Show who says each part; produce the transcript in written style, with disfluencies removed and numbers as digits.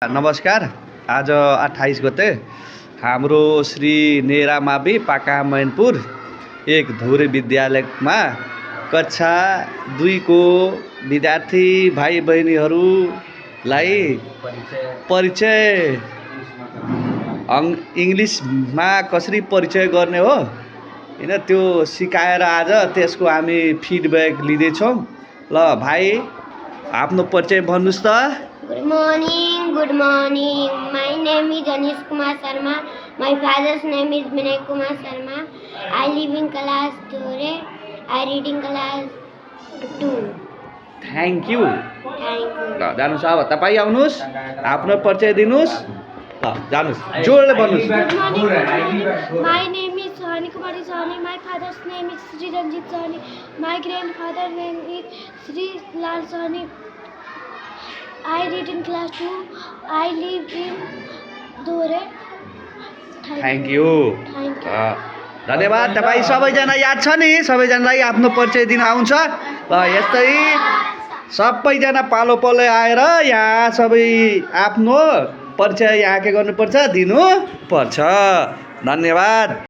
Speaker 1: नमस्कार। आज 28 गते हाम्रो श्री नेरा मावि पाका मैनपुर एक धुरे विद्यालयमा कक्षा 2 को विद्यार्थी भाइ बहिनीहरूलाई परिचय इङ्ग्लिसमा कसरी परिचय गर्ने हो हैन त्यो सिकाएर आज त्यसको हामी फिडब्याक लिँदैछौँ। ल भाइ आफ्नो परिचय भन्नुस् त।
Speaker 2: Good morning. My name is Anish Kumar Sharma. My father's name is Vinay Kumar Sharma. I live in class 2. I read in class 2.
Speaker 1: Thank you.
Speaker 2: Thank you.
Speaker 1: ल जानुस् अब तपाईँ आउनुस् आफ्नो परिचय दिनुस्। ल जानुस् जोडले भन्नुस्।
Speaker 2: Good morning. My name is Sahani Kumari Sahani. My father's name is Sri Ranjit Sahani. My grandfather's name is Sri Lal Sahani. I read in class 2. I live in Dore.
Speaker 1: Thank you.
Speaker 2: Thank you.
Speaker 1: धन्यवाद। तपाईँ सबैजना याद छ नि, सबैजनालाई आफ्नो परिचय दिन आउँछ। ल यस्तै सबैजना पालो पालो आएर यहाँ सबै आफ्नो परिचय यहाँ के गर्नुपर्छ, दिनुपर्छ। धन्यवाद।